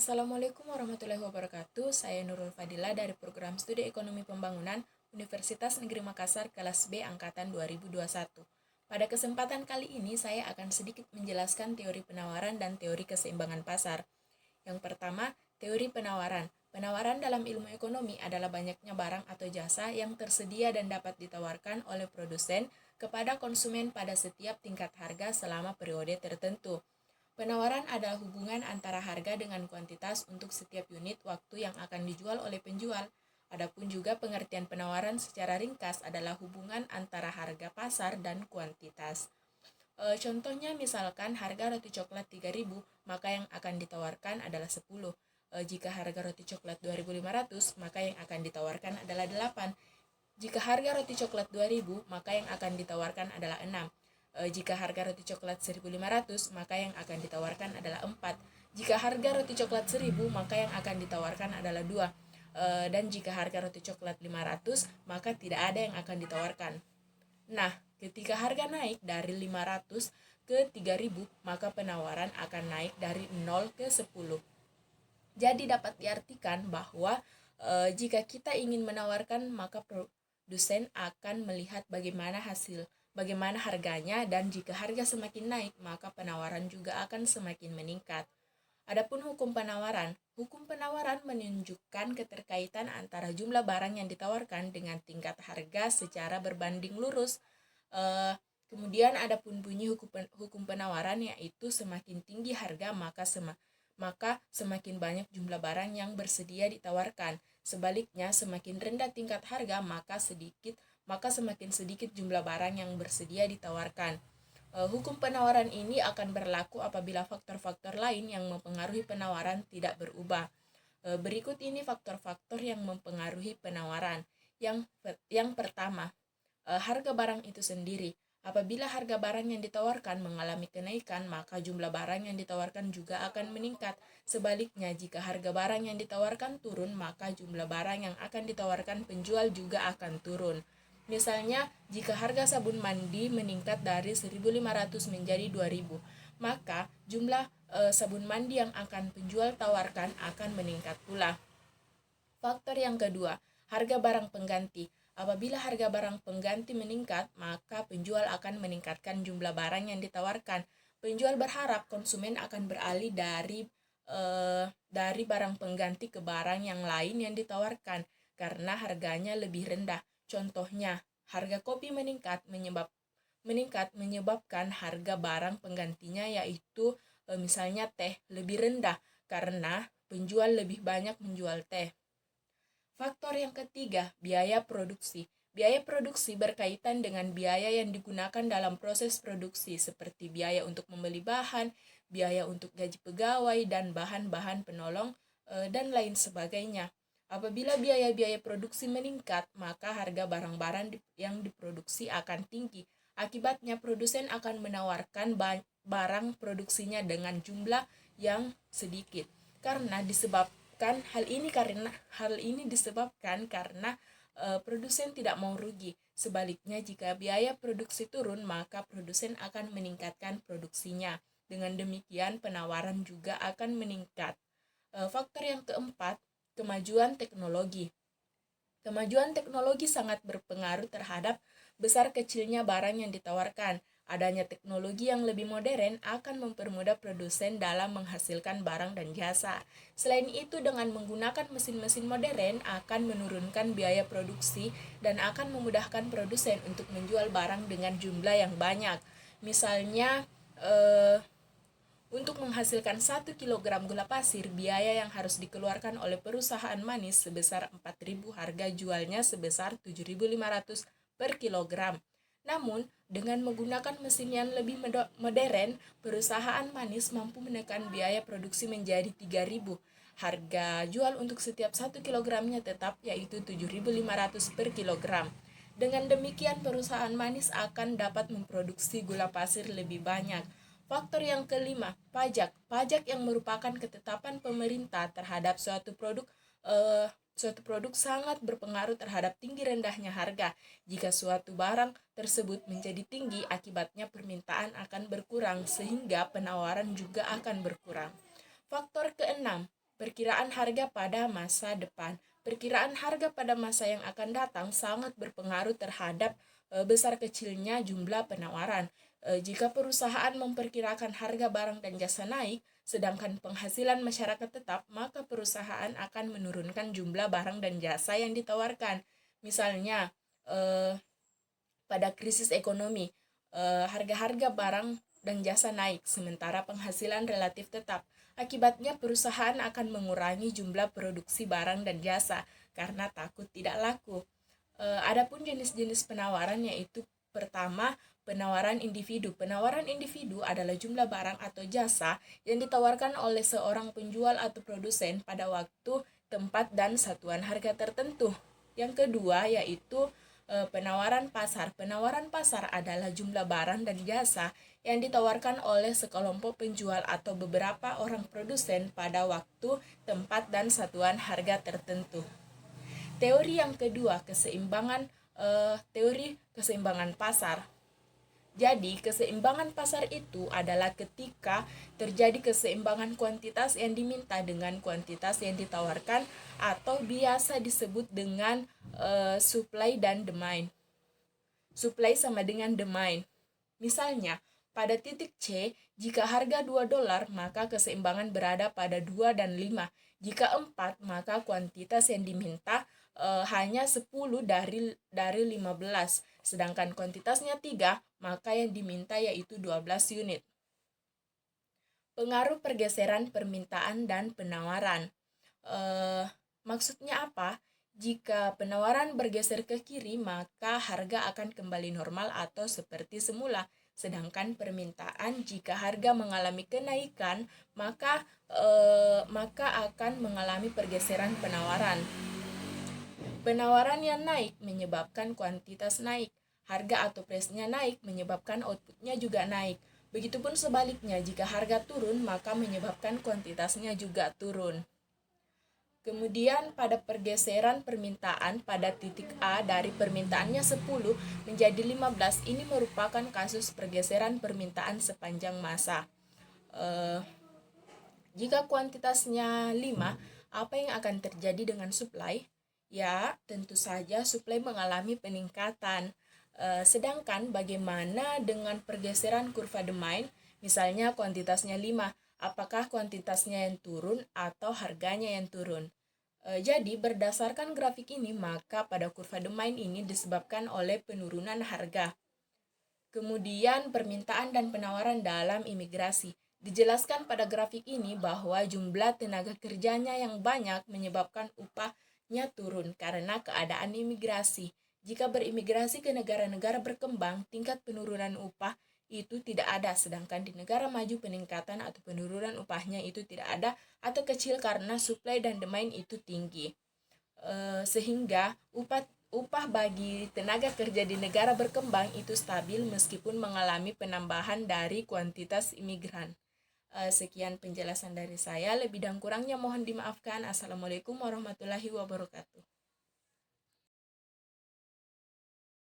Assalamualaikum warahmatullahi wabarakatuh. Saya Nurul Fadila dari Program Studi Ekonomi Pembangunan Universitas Negeri Makassar kelas B angkatan 2021. Pada kesempatan kali ini saya akan sedikit menjelaskan teori penawaran dan teori keseimbangan pasar. Yang pertama, teori penawaran. Penawaran dalam ilmu ekonomi adalah banyaknya barang atau jasa yang tersedia dan dapat ditawarkan oleh produsen kepada konsumen pada setiap tingkat harga selama periode tertentu. Penawaran adalah hubungan antara harga dengan kuantitas untuk setiap unit waktu yang akan dijual oleh penjual. Adapun juga pengertian penawaran secara ringkas adalah hubungan antara harga pasar dan kuantitas. Contohnya misalkan harga roti coklat 3.000, maka yang akan ditawarkan adalah 10. Jika harga roti coklat 2.500, maka yang akan ditawarkan adalah 8. Jika harga roti coklat 2.000, maka yang akan ditawarkan adalah 6. Jika harga roti coklat 1.500, maka yang akan ditawarkan adalah 4. Jika harga roti coklat 1.000, maka yang akan ditawarkan adalah 2. Dan jika harga roti coklat 500, maka tidak ada yang akan ditawarkan. Nah, ketika harga naik dari 500 ke 3.000, maka penawaran akan naik dari 0 ke 10. Jadi dapat diartikan bahwa jika kita ingin menawarkan, maka produsen akan melihat bagaimana harganya, dan jika harga semakin naik, maka penawaran juga akan semakin meningkat. Adapun hukum penawaran menunjukkan keterkaitan antara jumlah barang yang ditawarkan dengan tingkat harga secara berbanding lurus. Kemudian adapun bunyi hukum penawaran yaitu semakin tinggi harga maka semakin banyak jumlah barang yang bersedia ditawarkan. Sebaliknya, semakin rendah tingkat harga maka semakin sedikit jumlah barang yang bersedia ditawarkan. Hukum penawaran ini akan berlaku apabila faktor-faktor lain yang mempengaruhi penawaran tidak berubah. Berikut ini faktor-faktor yang mempengaruhi penawaran. Yang pertama, harga barang itu sendiri. Apabila harga barang yang ditawarkan mengalami kenaikan, maka jumlah barang yang ditawarkan juga akan meningkat. Sebaliknya, jika harga barang yang ditawarkan turun, maka jumlah barang yang akan ditawarkan penjual juga akan turun. Misalnya, jika harga sabun mandi meningkat dari 1.500 menjadi 2.000, maka jumlah sabun mandi yang akan penjual tawarkan akan meningkat pula. Faktor yang kedua, harga barang pengganti. Apabila harga barang pengganti meningkat, maka penjual akan meningkatkan jumlah barang yang ditawarkan. Penjual berharap konsumen akan beralih dari barang pengganti ke barang yang lain yang ditawarkan karena harganya lebih rendah. Contohnya, harga kopi meningkat menyebabkan harga barang penggantinya yaitu misalnya teh lebih rendah karena penjual lebih banyak menjual teh. Faktor yang ketiga, biaya produksi. Biaya produksi berkaitan dengan biaya yang digunakan dalam proses produksi seperti biaya untuk membeli bahan, biaya untuk gaji pegawai dan bahan-bahan penolong dan lain sebagainya. Apabila biaya-biaya produksi meningkat, maka harga barang-barang yang diproduksi akan tinggi. Akibatnya, produsen akan menawarkan barang produksinya dengan jumlah yang sedikit. Hal ini disebabkan karena produsen tidak mau rugi. Sebaliknya, jika biaya produksi turun, maka produsen akan meningkatkan produksinya. Dengan demikian, penawaran juga akan meningkat. Faktor yang keempat, kemajuan teknologi. Kemajuan teknologi sangat berpengaruh terhadap besar kecilnya barang yang ditawarkan. Adanya teknologi yang lebih modern akan mempermudah produsen dalam menghasilkan barang dan jasa. Selain itu, dengan menggunakan mesin-mesin modern akan menurunkan biaya produksi dan akan memudahkan produsen untuk menjual barang dengan jumlah yang banyak. Misalnya, untuk menghasilkan 1 kg gula pasir, biaya yang harus dikeluarkan oleh perusahaan manis sebesar 4.000, harga jualnya sebesar 7.500 per kilogram. Namun, dengan menggunakan mesin yang lebih modern, perusahaan manis mampu menekan biaya produksi menjadi 3.000. Harga jual untuk setiap 1 kilogramnya tetap yaitu 7.500 per kilogram. Dengan demikian, perusahaan manis akan dapat memproduksi gula pasir lebih banyak. Faktor yang kelima, pajak. Pajak yang merupakan ketetapan pemerintah terhadap suatu produk sangat berpengaruh terhadap tinggi rendahnya harga. Jika suatu barang tersebut menjadi tinggi, akibatnya permintaan akan berkurang sehingga penawaran juga akan berkurang. Faktor keenam, Perkiraan harga pada masa depan. Perkiraan harga pada masa yang akan datang sangat berpengaruh terhadap besar kecilnya jumlah penawaran. Jika perusahaan memperkirakan harga barang dan jasa naik, sedangkan penghasilan masyarakat tetap, maka perusahaan akan menurunkan jumlah barang dan jasa yang ditawarkan. Misalnya, pada krisis ekonomi, harga-harga barang dan jasa naik, sementara penghasilan relatif tetap. Akibatnya, perusahaan akan mengurangi jumlah produksi barang dan jasa karena takut tidak laku. Adapun jenis-jenis penawaran yaitu pertama, penawaran individu. Penawaran individu adalah jumlah barang atau jasa yang ditawarkan oleh seorang penjual atau produsen pada waktu, tempat, dan satuan harga tertentu. Yang kedua yaitu penawaran pasar. Penawaran pasar adalah jumlah barang dan jasa yang ditawarkan oleh sekelompok penjual atau beberapa orang produsen pada waktu, tempat, dan satuan harga tertentu. Teori yang kedua, teori keseimbangan pasar. Jadi, keseimbangan pasar itu adalah ketika terjadi keseimbangan kuantitas yang diminta dengan kuantitas yang ditawarkan, atau biasa disebut dengan supply dan demand. Supply sama dengan demand. Misalnya, pada titik C, jika harga $2, maka keseimbangan berada pada 2 dan 5. Jika 4, maka kuantitas yang diminta hanya 10 dari 15. Sedangkan kuantitasnya 3, maka yang diminta yaitu 12 unit. Pengaruh pergeseran permintaan dan penawaran. Maksudnya apa? Jika penawaran bergeser ke kiri, maka harga akan kembali normal atau seperti semula. Sedangkan permintaan, jika harga mengalami kenaikan, maka akan mengalami pergeseran penawaran. Penawaran yang naik menyebabkan kuantitas naik. Harga atau price-nya naik menyebabkan output-nya juga naik. Begitupun sebaliknya, jika harga turun, maka menyebabkan kuantitasnya juga turun. Kemudian pada pergeseran permintaan pada titik A dari permintaannya 10 menjadi 15, ini merupakan kasus pergeseran permintaan sepanjang masa. Jika kuantitasnya 5, apa yang akan terjadi dengan supply? Ya, tentu saja supply mengalami peningkatan. Sedangkan bagaimana dengan pergeseran kurva demand? Misalnya kuantitasnya 5, apakah kuantitasnya yang turun atau harganya yang turun? Jadi berdasarkan grafik ini, maka pada kurva demand ini disebabkan oleh penurunan harga. Kemudian permintaan dan penawaran dalam imigrasi. Dijelaskan pada grafik ini bahwa jumlah tenaga kerjanya yang banyak menyebabkan upahnya turun karena keadaan imigrasi. Jika berimigrasi ke negara-negara berkembang, tingkat penurunan upah itu tidak ada, sedangkan di negara maju peningkatan atau penurunan upahnya itu tidak ada atau kecil karena supply dan demand itu tinggi. Sehingga upah bagi tenaga kerja di negara berkembang itu stabil meskipun mengalami penambahan dari kuantitas imigran. Sekian penjelasan dari saya, lebih dan kurangnya mohon dimaafkan. Assalamualaikum warahmatullahi wabarakatuh.